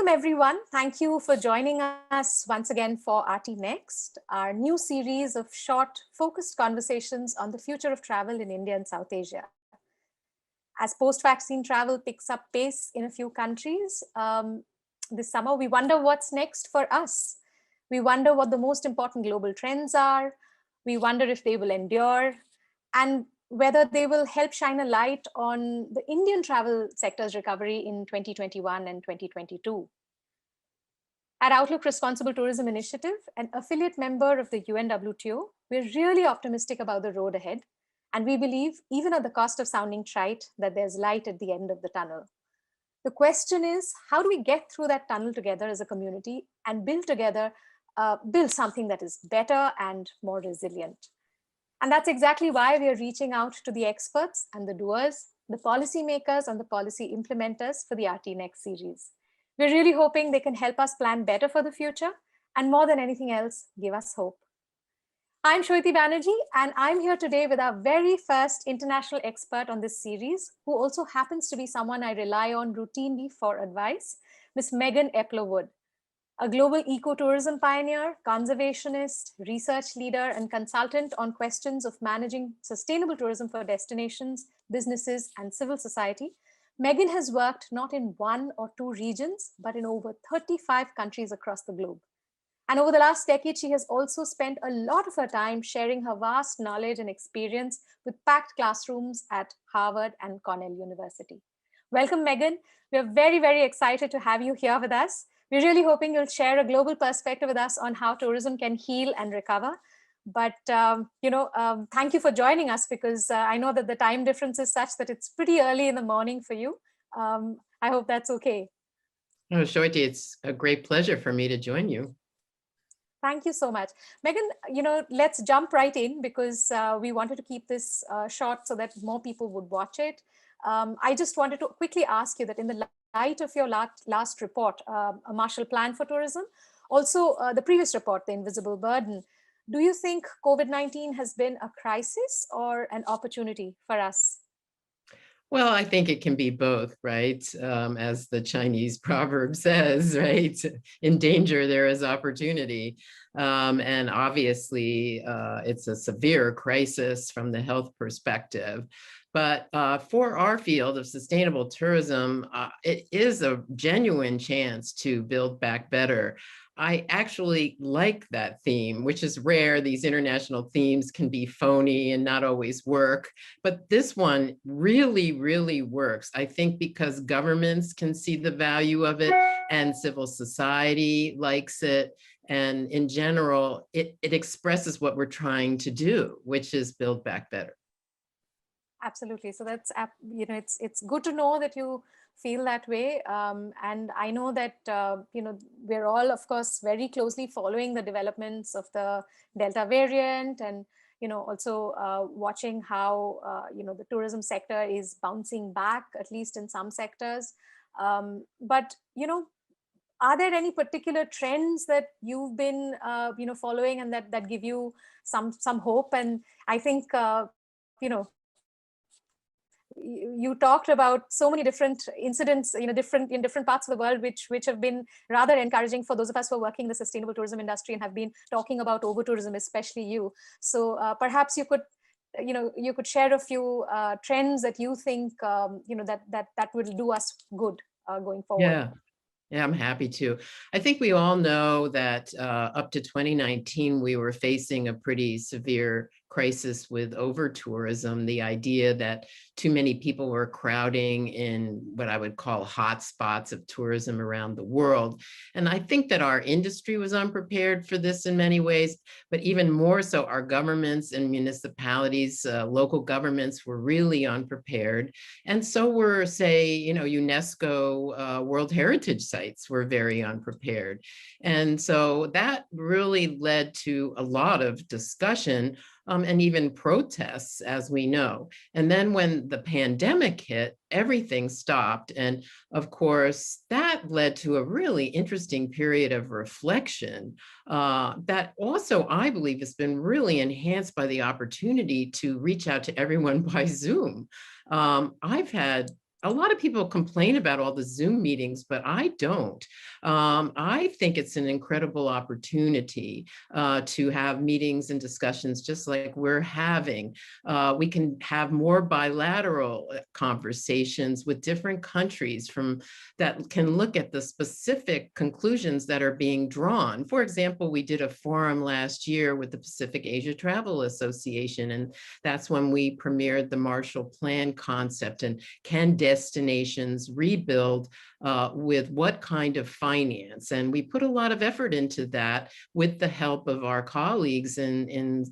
Welcome, everyone. Thank you for joining us once again for RT Next, our new series of short, focused conversations on the future of travel in India and South Asia. As post-vaccine travel picks up pace in a few countries this summer, we wonder what's next for us. We wonder what the most important global trends are. We wonder if they will endure and whether they will help shine a light on the Indian travel sector's recovery in 2021 and 2022. At Outlook Responsible Tourism Initiative, an affiliate member of the UNWTO, we're really optimistic about the road ahead. And we believe, even at the cost of sounding trite, that there's light at the end of the tunnel. The question is, how do we get through that tunnel together as a community and build together, build something that is better and more resilient? And that's exactly why we are reaching out to the experts and the doers, the policymakers and the policy implementers for the RT Next series. We're really hoping they can help us plan better for the future and more than anything else, give us hope. I'm Shweti Banerjee, and I'm here today with our very first international expert on this series, who also happens to be someone I rely on routinely for advice, Ms. Megan Epler Wood, a global ecotourism pioneer, conservationist, research leader, and consultant on questions of managing sustainable tourism for destinations, businesses, and civil society. Megan has worked not in one or two regions, but in over 35 countries across the globe. And over the last decade, she has also spent a lot of her time sharing her vast knowledge and experience with packed classrooms at Harvard and Cornell University. Welcome, Megan. We're very, very excited to have you here with us. We're really hoping you'll share a global perspective with us on how tourism can heal and recover. But, thank you for joining us, because I know that the time difference is such that it's pretty early in the morning for you. I hope that's okay. Oh, Shweti, it's a great pleasure for me to join you. Thank you so much. Megan, let's jump right in, because we wanted to keep this short so that more people would watch it. I just wanted to quickly ask you that in the light of your last report, a Marshall Plan for Tourism, also the previous report, The Invisible Burden, do you think COVID-19 has been a crisis or an opportunity for us? Well, I think it can be both, right? As the Chinese proverb says, right? In danger, there is opportunity. And obviously, it's a severe crisis from the health perspective. But for our field of sustainable tourism, it is a genuine chance to build back better. I actually like that theme, which is rare. These international themes can be phony and not always work, but this one really, really works. I think because governments can see the value of it and civil society likes it. And in general, it expresses what we're trying to do, which is build back better. Absolutely. So that's, it's good to know that you feel that way. And I know that, we're all, of course, very closely following the developments of the Delta variant, and, also watching how, the tourism sector is bouncing back, at least in some sectors. But, are there any particular trends that you've been, following and that give you some hope? And I think, you talked about so many different incidents, in different parts of the world, which have been rather encouraging for those of us who are working in the sustainable tourism industry and have been talking about over-tourism, especially you. So perhaps you could share a few trends that you think, that will do us good going forward. Yeah, I'm happy to. I think we all know that up to 2019, we were facing a pretty severe crisis with over-tourism, the idea that too many people were crowding in what I would call hot spots of tourism around the world. And I think that our industry was unprepared for this in many ways, but even more so, our governments and municipalities, local governments were really unprepared. And so were, say, UNESCO World Heritage Sites were very unprepared. And so that really led to a lot of discussion and even protests, as we know. And then when the pandemic hit, everything stopped. And of course, that led to a really interesting period of reflection that also, I believe, has been really enhanced by the opportunity to reach out to everyone by Zoom. I've had A lot of people complain about all the Zoom meetings, but I don't. I think it's an incredible opportunity to have meetings and discussions just like we're having. We can have more bilateral conversations with different countries from that can look at the specific conclusions that are being drawn. For example, we did a forum last year with the Pacific Asia Travel Association, and that's when we premiered the Marshall Plan concept and can destinations rebuild with what kind of finance? And we put a lot of effort into that with the help of our colleagues in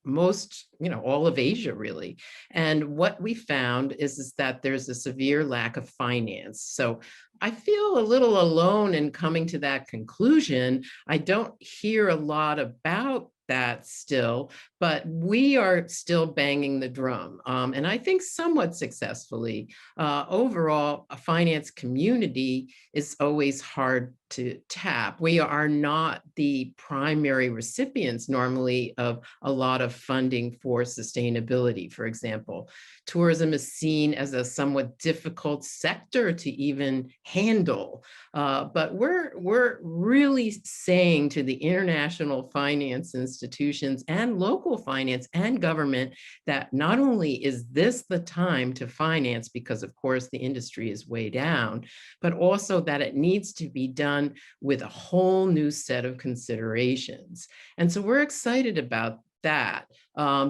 most, all of Asia, really. And what we found is that there's a severe lack of finance. So I feel a little alone in coming to that conclusion. I don't hear a lot about that still, but we are still banging the drum, and I think somewhat successfully. Overall, a finance community is always hard to tap. We are not the primary recipients normally of a lot of funding for sustainability. For example, tourism is seen as a somewhat difficult sector to even handle. But we're really saying to the international finance institutions and local finance and government that not only is this the time to finance, because of course the industry is way down, but also that it needs to be done with a whole new set of considerations. And so we're excited about that.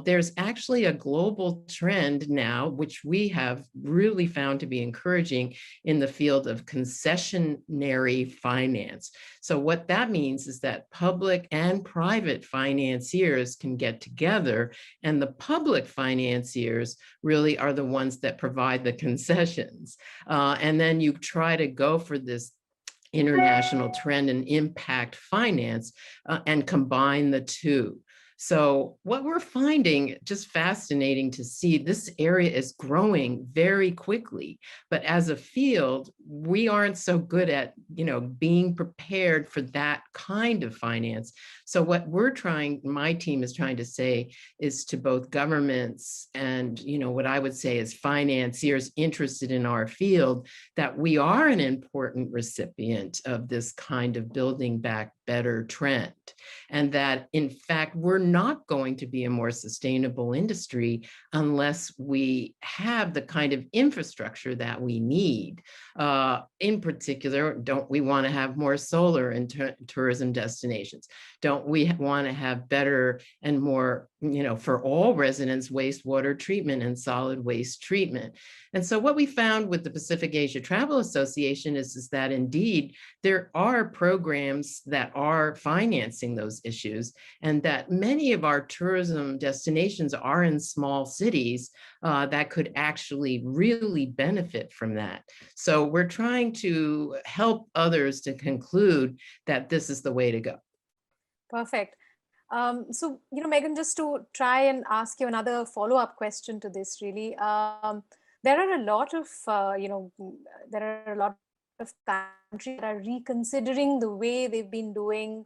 There's actually a global trend now, which we have really found to be encouraging in the field of concessionary finance. So what that means is that public and private financiers can get together, and the public financiers really are the ones that provide the concessions. And then you try to go for this international trend and impact finance and combine the two. So what we're finding, just fascinating to see, this area is growing very quickly, but as a field, we aren't so good at, being prepared for that kind of finance. So what my team is trying to say is to both governments and, what I would say is financiers interested in our field, that we are an important recipient of this kind of building back better trend. And that, in fact, we're not going to be a more sustainable industry unless we have the kind of infrastructure that we need. In particular, don't we want to have more solar in tourism destinations? Don't we want to have better and more, for all residents, wastewater treatment and solid waste treatment? And so what we found with the Pacific Asia Travel Association is that indeed there are programs that are financing those issues, and that many of our tourism destinations are in small cities that could actually really benefit from that. So we're trying to help others to conclude that this is the way to go. Perfect. So, Megan, just to try and ask you another follow-up question to this, really, there are a lot of, there are a lot of countries that are reconsidering the way they've been doing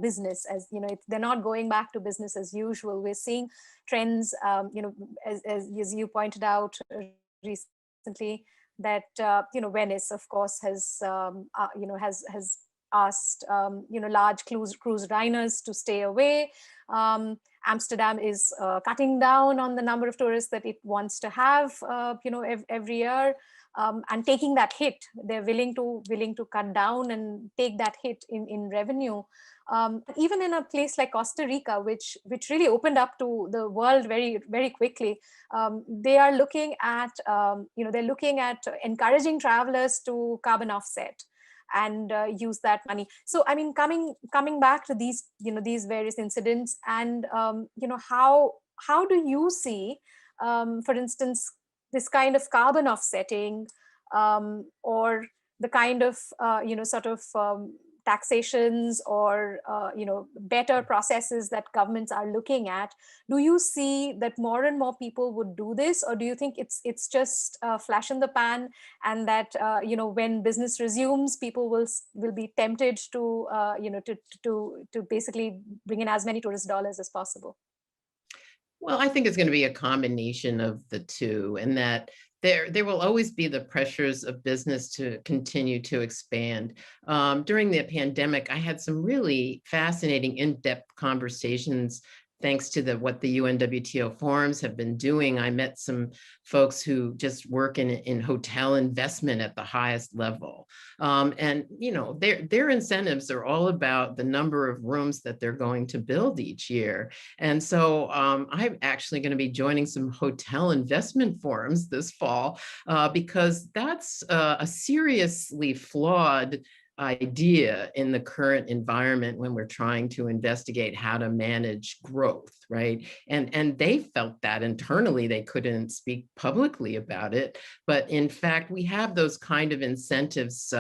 business. As they're not going back to business as usual. We're seeing trends, as you pointed out recently, that Venice, of course, has has asked large cruise liners to stay away. Amsterdam is cutting down on the number of tourists that it wants to have every year, and taking that hit. They're willing to cut down and take that hit in revenue. Even in a place like Costa Rica, which really opened up to the world very, very quickly, they are looking at they're looking at encouraging travelers to carbon offset and use that money. So I mean, coming back to these these various incidents, and how do you see, for instance, this kind of carbon offsetting, or the kind of sort of taxations or better processes that governments are looking at? Do you see that more and more people would do this, or do you think it's just a flash in the pan, and that when business resumes, people will be tempted to to basically bring in as many tourist dollars as possible? Well, I think it's going to be a combination of the two, and that There will always be the pressures of business to continue to expand. During the pandemic, I had some really fascinating in-depth conversations thanks to what the UNWTO forums have been doing. I met some folks who just work in hotel investment at the highest level. And their incentives are all about the number of rooms that they're going to build each year. And so I'm actually going to be joining some hotel investment forums this fall because that's a seriously flawed idea in the current environment when we're trying to investigate how to manage growth, right? And they felt that internally. They couldn't speak publicly about it, but in fact we have those kind of incentives.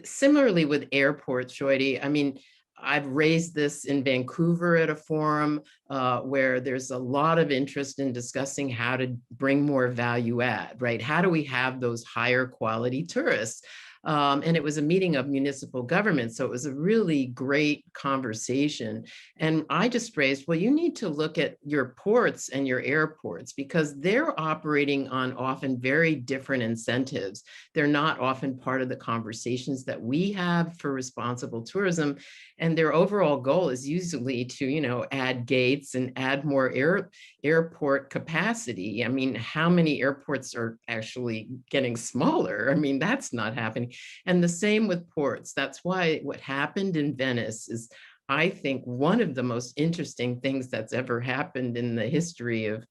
Similarly with airports, Shorty, I mean, I've raised this in Vancouver at a forum where there's a lot of interest in discussing how to bring more value add, right? How do we have those higher quality tourists? And it was a meeting of municipal government. So it was a really great conversation. And I just raised, well, you need to look at your ports and your airports because they're operating on often very different incentives. They're not often part of the conversations that we have for responsible tourism. And their overall goal is usually to, add gates and add more airport capacity. I mean, how many airports are actually getting smaller? I mean, that's not happening. And the same with ports. That's why what happened in Venice is, I think, one of the most interesting things that's ever happened in the history of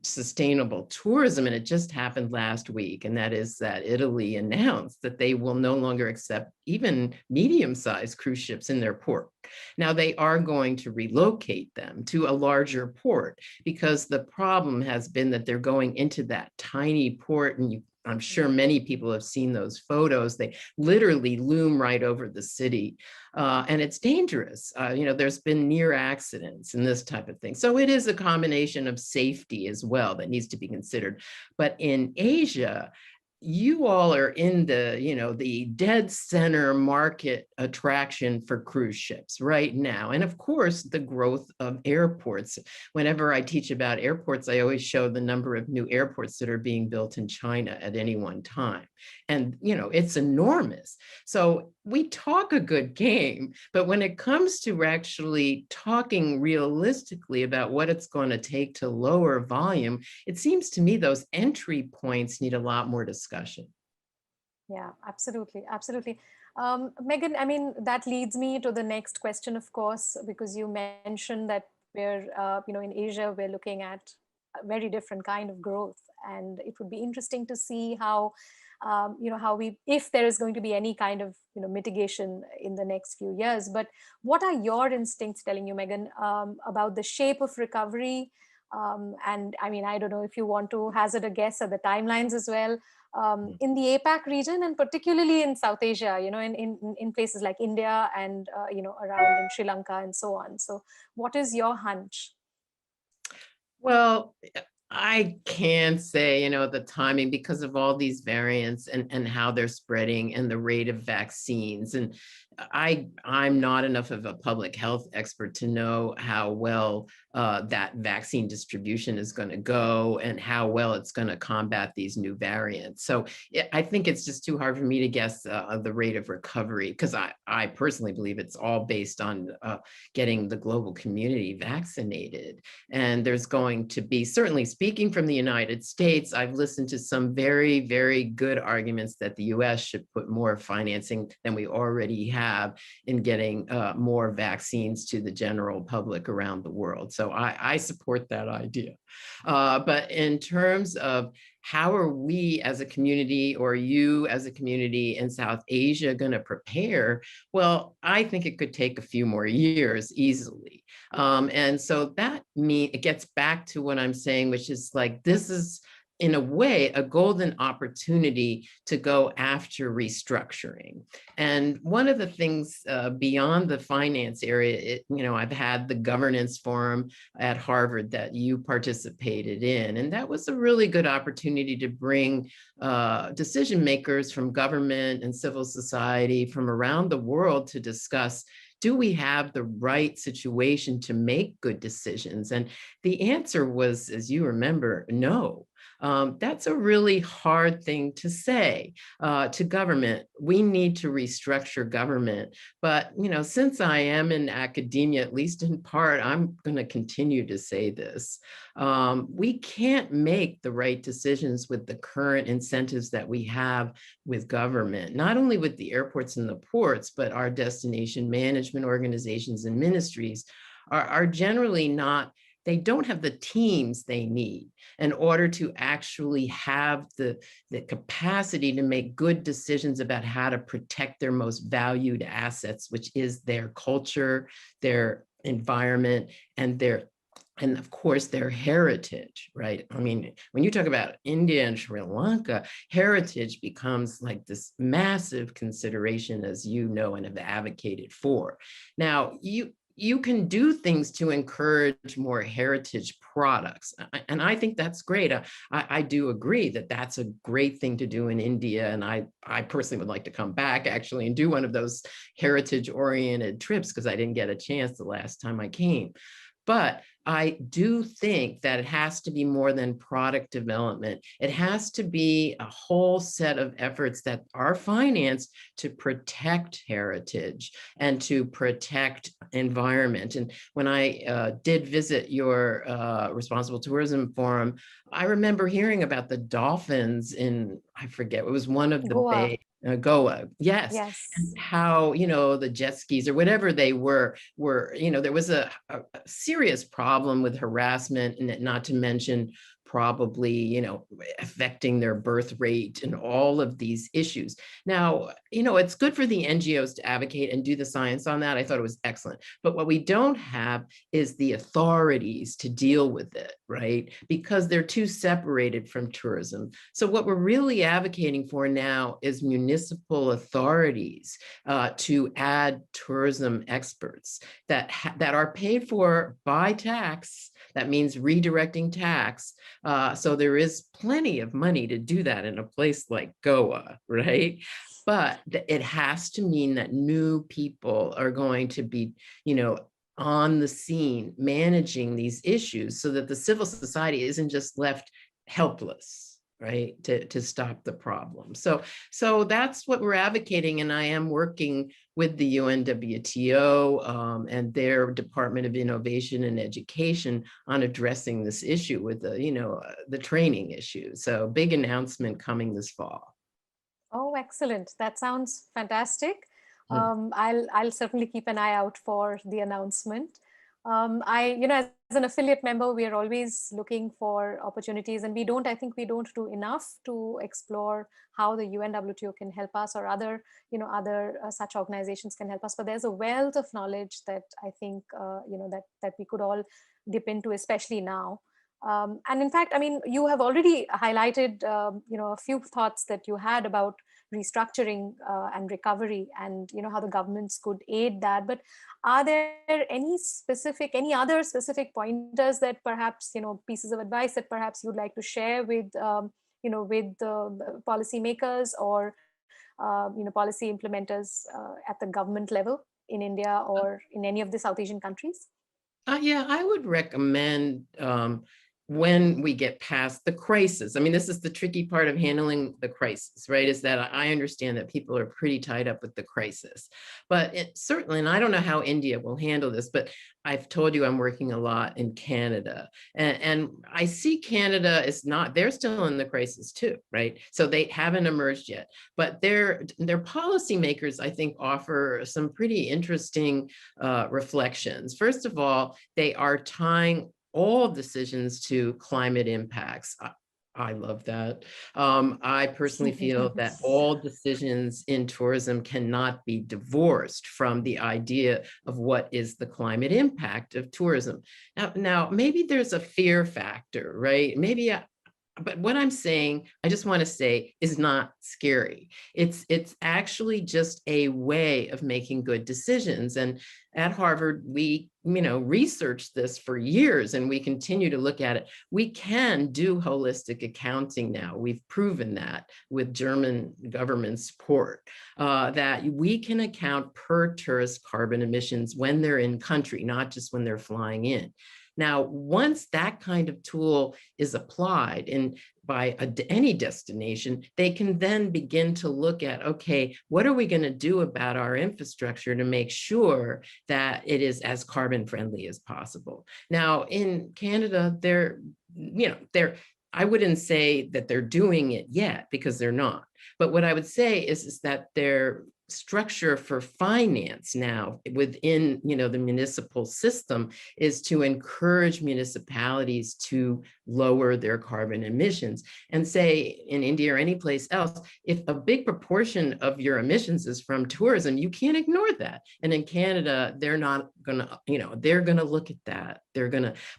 sustainable tourism. And it just happened last week. And that is that Italy announced that they will no longer accept even medium-sized cruise ships in their port. Now they are going to relocate them to a larger port because the problem has been that they're going into that tiny port, and I'm sure many people have seen those photos. They literally loom right over the city. And it's dangerous. There's been near accidents and this type of thing. So it is a combination of safety as well that needs to be considered. But in Asia, you all are in the dead center market attraction for cruise ships right now. And of course, the growth of airports. Whenever I teach about airports, I always show the number of new airports that are being built in China at any one time. And, it's enormous. So we talk a good game, but when it comes to actually talking realistically about what it's going to take to lower volume, it seems to me those entry points need a lot more discussion. Yeah, absolutely. Absolutely. Megan, I mean, that leads me to the next question, of course, because you mentioned that in Asia, we're looking at a very different kind of growth. And it would be interesting to see how, if there is going to be any kind of, mitigation in the next few years. But what are your instincts telling you, Megan, about the shape of recovery? And I mean, I don't know if you want to hazard a guess at the timelines as well. In the APAC region and particularly in South Asia, in places like India and, around in Sri Lanka and so on. So what is your hunch? Well, I can't say, the timing because of all these variants and how they're spreading and the rate of vaccines. And I'm not enough of a public health expert to know how well that vaccine distribution is going to go and how well it's going to combat these new variants. So I think it's just too hard for me to guess the rate of recovery because I personally believe it's all based on getting the global community vaccinated. And there's going to be, certainly speaking from the United States, I've listened to some very, very good arguments that the US should put more financing than we already have in getting more vaccines to the general public around the world. So I support that idea. But in terms of how are we as a community or you as a community in South Asia going to prepare? Well, I think it could take a few more years easily. And so it gets back to what I'm saying, which is like, this is in a way, a golden opportunity to go after restructuring. And one of the things beyond the finance area, I've had the governance forum at Harvard that you participated in, and that was a really good opportunity to bring decision makers from government and civil society from around the world to discuss, do we have the right situation to make good decisions? And the answer was, as you remember, no. That's a really hard thing to say to government. We need to restructure government. But, since I am in academia, at least in part, I'm going to continue to say this. We can't make the right decisions with the current incentives that we have with government, not only with the airports and the ports, but our destination management organizations and ministries are generally not, they don't have the teams they need in order to actually have the capacity to make good decisions about how to protect their most valued assets, which is their culture, their environment, and of course, their heritage, right? I mean, when you talk about India and Sri Lanka, heritage becomes like this massive consideration, as you know and have advocated for. Now, you can do things to encourage more heritage products. And I think that's great. I do agree that that's a great thing to do in India. And I personally would like to come back actually and do one of those heritage oriented trips because I didn't get a chance the last time I came. But I do think that it has to be more than product development. It has to be a whole set of efforts that are financed to protect heritage and to protect environment. And when I did visit your Responsible Tourism Forum, I remember hearing about the dolphins in, I forget, it was one of the Goa. bay. Goa, yes. And Yes. how, the jet skis or whatever they were, there was a serious problem with harassment, and not to mention probably, affecting their birth rate and all of these issues. Now, it's good for the NGOs to advocate and do the science on that. I thought it was excellent. But what we don't have is the authorities to deal with it, right? Because they're too separated from tourism. So what we're really advocating for now is municipal authorities to add tourism experts that are paid for by tax. That means redirecting tax. So there is plenty of money to do that in a place like Goa, right? But it has to mean that new people are going to be, on the scene managing these issues so that the civil society isn't just left helpless, right, to stop the problem. So that's what we're advocating, and I am working with the UNWTO and their Department of Innovation and Education on addressing this issue with the training issue. So big announcement coming this fall. Oh, excellent. That sounds fantastic. Hmm. I'll certainly keep an eye out for the announcement. As an affiliate member, we are always looking for opportunities, and I think we don't do enough to explore how the UNWTO can help us, or other such organizations can help us. But there's a wealth of knowledge that I think, that we could all dip into, especially now. And in fact, I mean, you have already highlighted, a few thoughts that you had about restructuring and recovery, and how the governments could aid that. But are there any other specific pointers that perhaps, pieces of advice that perhaps you'd like to share with, with the policymakers, or policy implementers at the government level in India or in any of the South Asian countries? Yeah, I would recommend when we get past the crisis. I mean, this is the tricky part of handling the crisis, right? Is that I understand that people are pretty tied up with the crisis, but certainly, and I don't know how India will handle this, but I've told you I'm working a lot in Canada, and I see Canada is not, they're still in the crisis too, right? So they haven't emerged yet, but their policymakers, I think, offer some pretty interesting reflections. First of all, they are tying all decisions to climate impacts. I love that. I personally feel that all decisions in tourism cannot be divorced from the idea of what is the climate impact of tourism. Now maybe there's a fear factor, right? But what I'm saying, I just want to say, is not scary. It's actually just a way of making good decisions. And at Harvard, we researched this for years, and we continue to look at it. We can do holistic accounting now. We've proven that with German government support, that we can account per tourist carbon emissions when they're in country, not just when they're flying in. Now, once that kind of tool is applied by any destination, they can then begin to look at, okay, what are we going to do about our infrastructure to make sure that it is as carbon friendly as possible? Now, in Canada, I wouldn't say that they're doing it yet, because they're not. But what I would say is that their structure for finance now within, the municipal system is to encourage municipalities to lower their carbon emissions. And say in India or any place else, if a big proportion of your emissions is from tourism, you can't ignore that. And in Canada, they're not gonna, they're gonna look at that.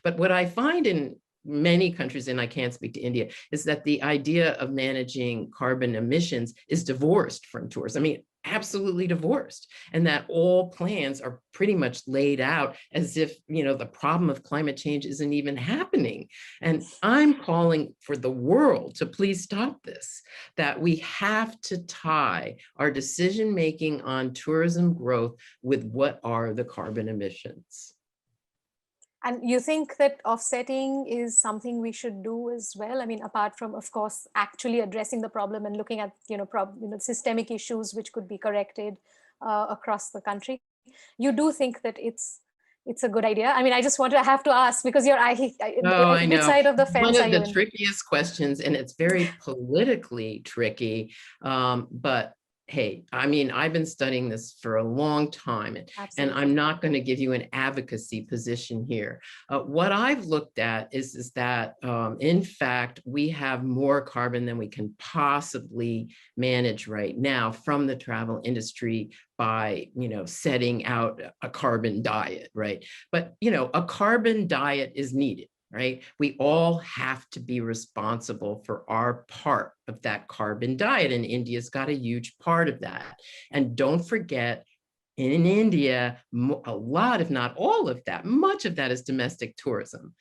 But what I find in many countries, and I can't speak to India, is that the idea of managing carbon emissions is divorced from tourism. I mean, absolutely divorced, and that all plans are pretty much laid out as if, the problem of climate change isn't even happening. And I'm calling for the world to please stop this, that we have to tie our decision-making on tourism growth with what are the carbon emissions. And you think that offsetting is something we should do as well? I mean, apart from, of course, actually addressing the problem and looking at, systemic issues which could be corrected across the country. You do think that it's a good idea? I mean, I just have to ask, because I which know. side of the fence One are of you the in? trickiest questions, and it's very politically tricky, but hey, I mean, I've been studying this for a long time, and Absolutely. I'm not going to give you an advocacy position here. What I've looked at is that, in fact, we have more carbon than we can possibly manage right now from the travel industry by, setting out a carbon diet, right? But, a carbon diet is needed. Right? We all have to be responsible for our part of that carbon diet, and India's got a huge part of that. And don't forget, in India, a lot, if not all of that, much of that is domestic tourism.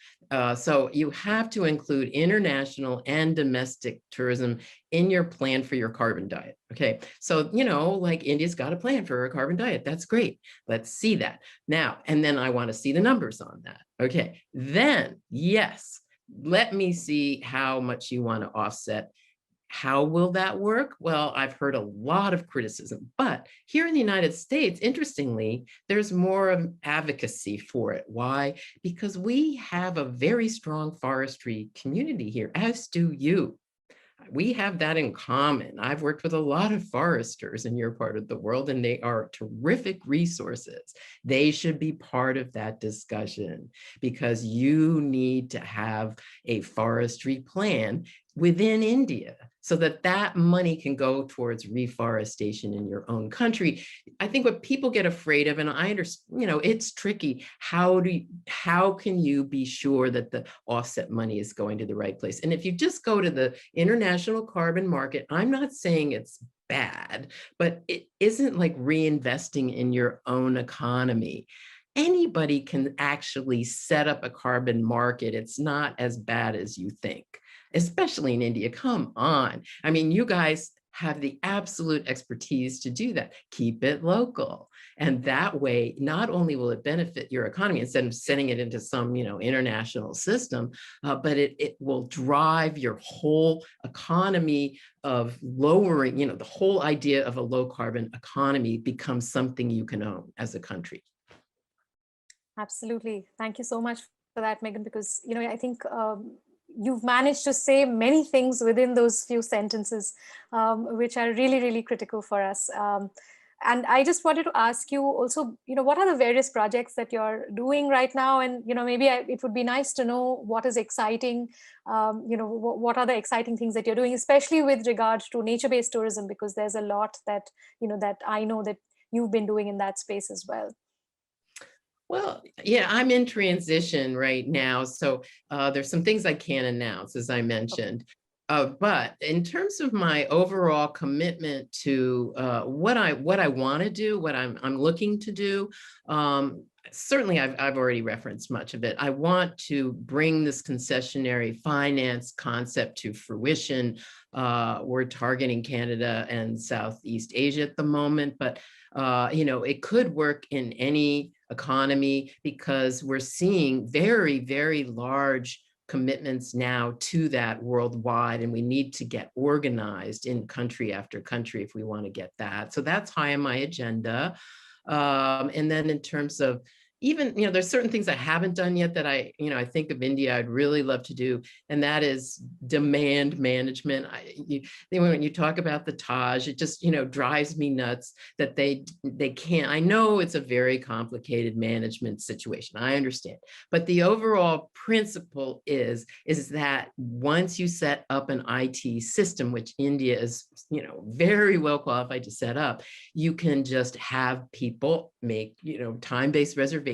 So you have to include international and domestic tourism in your plan for your carbon diet. Okay, so, like India's got a plan for a carbon diet. That's great. Let's see that. Now, and then I want to see the numbers on that. Okay, then, yes, let me see how much you want to offset. How will that work? Well, I've heard a lot of criticism, but here in the United States, interestingly, there's more of advocacy for it. Why? Because we have a very strong forestry community here, as do you. We have that in common. I've worked with a lot of foresters in your part of the world, and they are terrific resources. They should be part of that discussion, because you need to have a forestry plan within India so that that money can go towards reforestation in your own country. I think what people get afraid of, and I understand, it's tricky. How can you be sure that the offset money is going to the right place? And if you just go to the international carbon market, I'm not saying it's bad, but it isn't like reinvesting in your own economy. Anybody can actually set up a carbon market. It's not as bad as you think, especially in India. Come on. I mean, you guys have the absolute expertise to do that. Keep it local. And that way, not only will it benefit your economy instead of sending it into some, international system, but it will drive your whole economy of lowering, the whole idea of a low carbon economy becomes something you can own as a country. Absolutely. Thank you so much for that, Megan, because, I think you've managed to say many things within those few sentences, which are really, really critical for us. And I just wanted to ask you also, what are the various projects that you're doing right now? And, maybe it would be nice to know what is exciting, what are the exciting things that you're doing, especially with regard to nature-based tourism, because there's a lot that, that I know that you've been doing in that space as well. Well, yeah, I'm in transition right now. So there's some things I can't announce, as I mentioned. But in terms of my overall commitment to what I want to do, what I'm looking to do, certainly I've already referenced much of it. I want to bring this concessionary finance concept to fruition. We're targeting Canada and Southeast Asia at the moment, but it could work in any economy because we're seeing very, very large commitments now to that worldwide, and we need to get organized in country after country if we want to get that. So that's high on my agenda. And then in terms of even, there's certain things I haven't done yet that I think of India, I'd really love to do. And that is demand management. When you talk about the Taj, it just, drives me nuts that they can't. I know it's a very complicated management situation. I understand. But the overall principle is that once you set up an IT system, which India is, very well qualified to set up, you can just have people make, time-based reservations,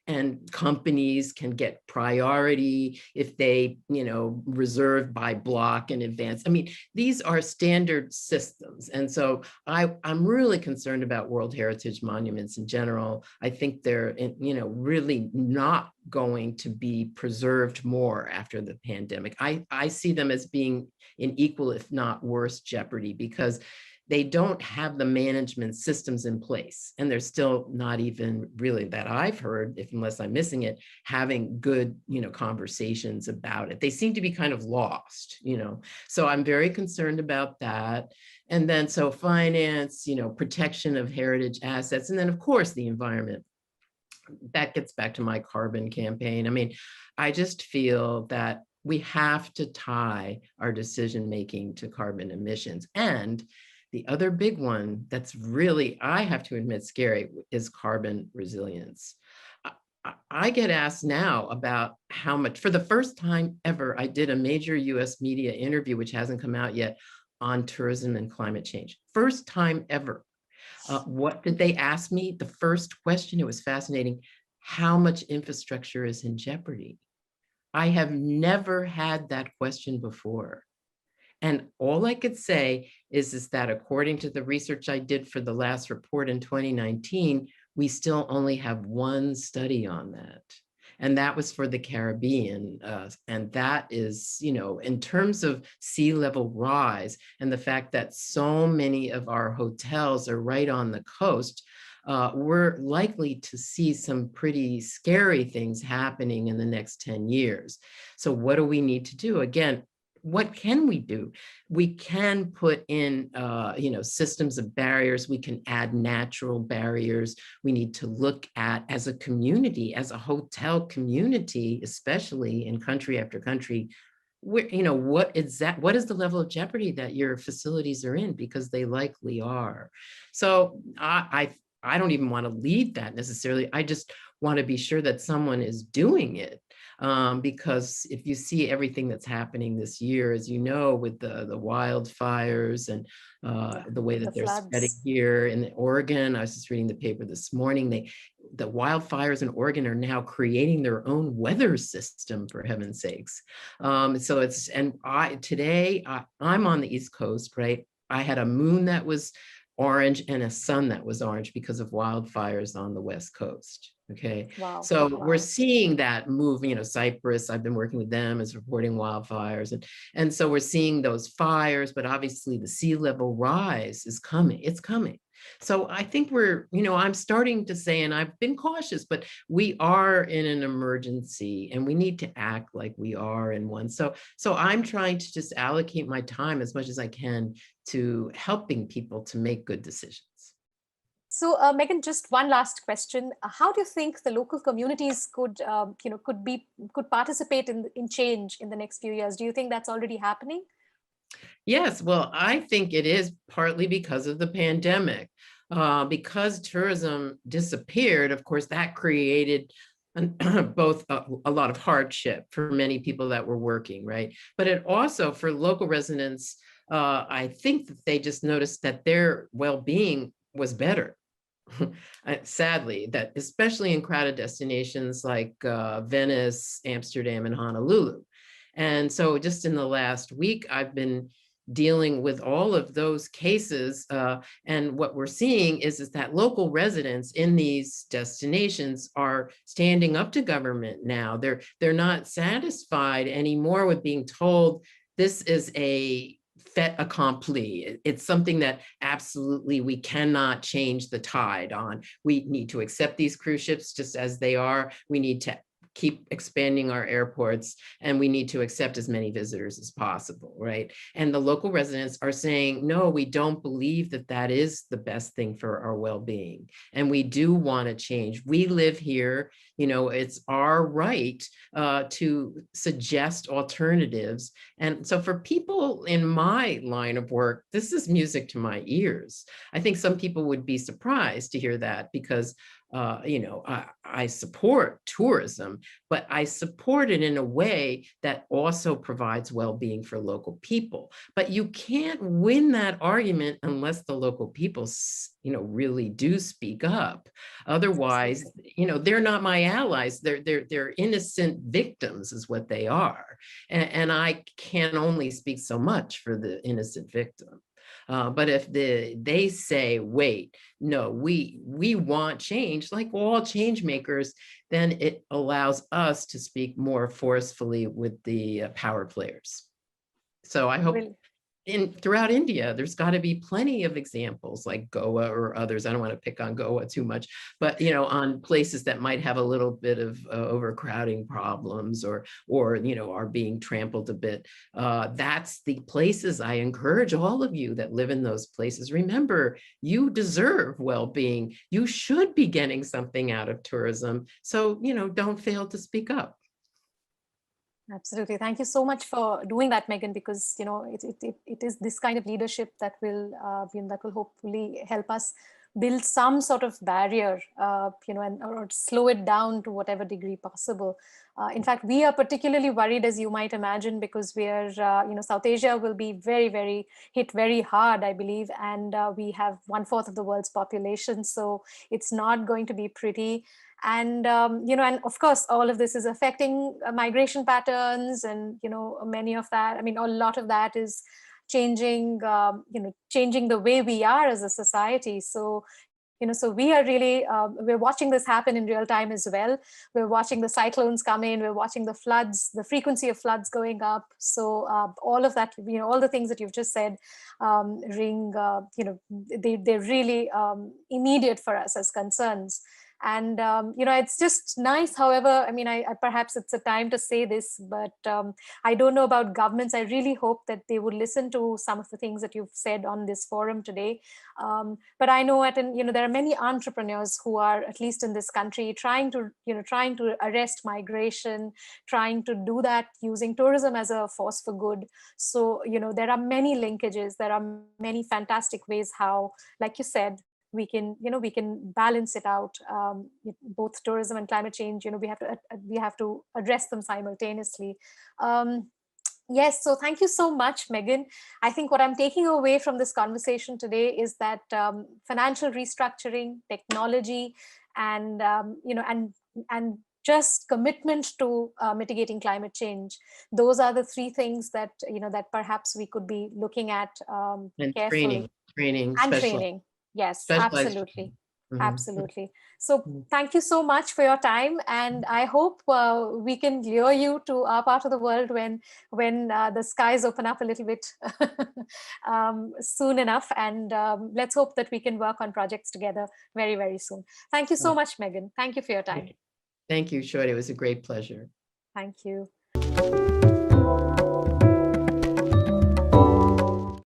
and companies can get priority if they, reserve by block in advance. I mean, these are standard systems. And so I'm really concerned about World Heritage monuments in general. I think they're, really not going to be preserved more after the pandemic. I see them as being in equal, if not worse, jeopardy, because they don't have the management systems in place. And they're still not even really, that I've heard, unless I'm missing it, having good, conversations about it. They seem to be kind of lost, So I'm very concerned about that. And then so finance, protection of heritage assets, and then of course the environment. That gets back to my carbon campaign. I mean, I just feel that we have to tie our decision-making to carbon emissions. And the other big one that's really, I have to admit, scary is carbon resilience. I get asked now about how much, for the first time ever, I did a major US media interview, which hasn't come out yet, on tourism and climate change. First time ever. What did they ask me? The first question, it was fascinating, how much infrastructure is in jeopardy? I have never had that question before. And all I could say is that according to the research I did for the last report in 2019, we still only have one study on that. And that was for the Caribbean. And that is, in terms of sea level rise and the fact that so many of our hotels are right on the coast, we're likely to see some pretty scary things happening in the next 10 years. So what do we need to do? Again, what can we do? We can put in, systems of barriers. We can add natural barriers. We need to look at, as a community, as a hotel community, especially in country after country, where, what is the level of jeopardy that your facilities are in? Because they likely are. So I don't even want to lead that necessarily. I just want to be sure that someone is doing it. Because if you see everything that's happening this year, as you know, with the wildfires and the way that they're spreading here in Oregon, I was just reading the paper this morning, the wildfires in Oregon are now creating their own weather system, for heaven's sakes. So it's, and today I'm on the East Coast, right? I had a moon that was orange and a sun that was orange because of wildfires on the West Coast. Okay. Wow. So Wow. we're seeing that move, Cyprus, I've been working with them as reporting wildfires. And so we're seeing those fires, but obviously the sea level rise is coming. It's coming. So I think we're, I'm starting to say, and I've been cautious, but we are in an emergency and we need to act like we are in one. So I'm trying to just allocate my time as much as I can to helping people to make good decisions. So, Megan, just one last question: how do you think the local communities could participate in change in the next few years? Do you think that's already happening? Yes, well, I think it is partly because of the pandemic. Because tourism disappeared, of course, that created both a lot of hardship for many people that were working, right? But it also, for local residents, I think that they just noticed that their well-being was better. Sadly, that especially in crowded destinations like Venice, Amsterdam, and Honolulu. And so just in the last week, I've been dealing with all of those cases. And what we're seeing is that local residents in these destinations are standing up to government now. They're not satisfied anymore with being told this is a fait accompli. It's something that absolutely we cannot change the tide on. We need to accept these cruise ships just as they are. We need to keep expanding our airports, and we need to accept as many visitors as possible, right? And the local residents are saying, no, we don't believe that that is the best thing for our well-being. And we do want to change. We live here, you know, it's our right to suggest alternatives. And so for people in my line of work, this is music to my ears. I think some people would be surprised to hear that, because you know, I support tourism, but I support it in a way that also provides well-being for local people. But you can't win that argument unless the local people, you know, really do speak up. Otherwise, you know, they're not my allies. They're innocent victims is what they are. And I can only speak so much for the innocent victim. But if they say, wait, no, we want change, like all change makers, then it allows us to speak more forcefully with the power players. So I hope throughout India, there's got to be plenty of examples like Goa or others. I don't want to pick on Goa too much, but you know, on places that might have a little bit of overcrowding problems, or you know, are being trampled a bit. That's the places I encourage all of you that live in those places. Remember, you deserve well-being. You should be getting something out of tourism. So, you know, don't fail to speak up. Absolutely. Thank you so much for doing that, Megan, because, you know, it is this kind of leadership that will, you know, that will hopefully help us build some sort of barrier, you know, and or slow it down to whatever degree possible. In fact, we are particularly worried, as you might imagine, because we are, you know, South Asia will be very hit very hard, I believe, and we have 1/4 of the world's population, so it's not going to be pretty. And you know, and of course all of this is affecting migration patterns, and you know, many of that, I mean, a lot of that is changing, you know, changing the way we are as a society. So you know, so we are really we're watching this happen in real time as well. We're watching the cyclones come in, we're watching the floods, the frequency of floods going up. So all of that, you know, all the things that you've just said ring, you know, they're really immediate for us as concerns. And you know, it's just nice. However, I mean, I perhaps it's a time to say this, but I don't know about governments. I really hope that they would listen to some of the things that you've said on this forum today. But I know you know, there are many entrepreneurs who are, at least in this country, trying to, you know, trying to arrest migration, trying to do that using tourism as a force for good. So you know, there are many linkages. There are many fantastic ways how, like you said, we can, you know, we can balance it out, both tourism and climate change. You know, we have to address them simultaneously. Yes, so thank you so much, Megan. I think what I'm taking away from this conversation today is that financial restructuring, technology, and you know, and just commitment to mitigating climate change. Those are the three things that, you know, that perhaps we could be looking at And carefully. training, And special. training. Yes, Specialized absolutely. training. Absolutely. So Mhm. thank you so much for your time. And I hope we can lure you to our part of the world when the skies open up a little bit soon enough. And let's hope that we can work on projects together very soon. Thank you so much, Megan. Thank you for your time. Thank you, Short. It was a great pleasure. Thank you.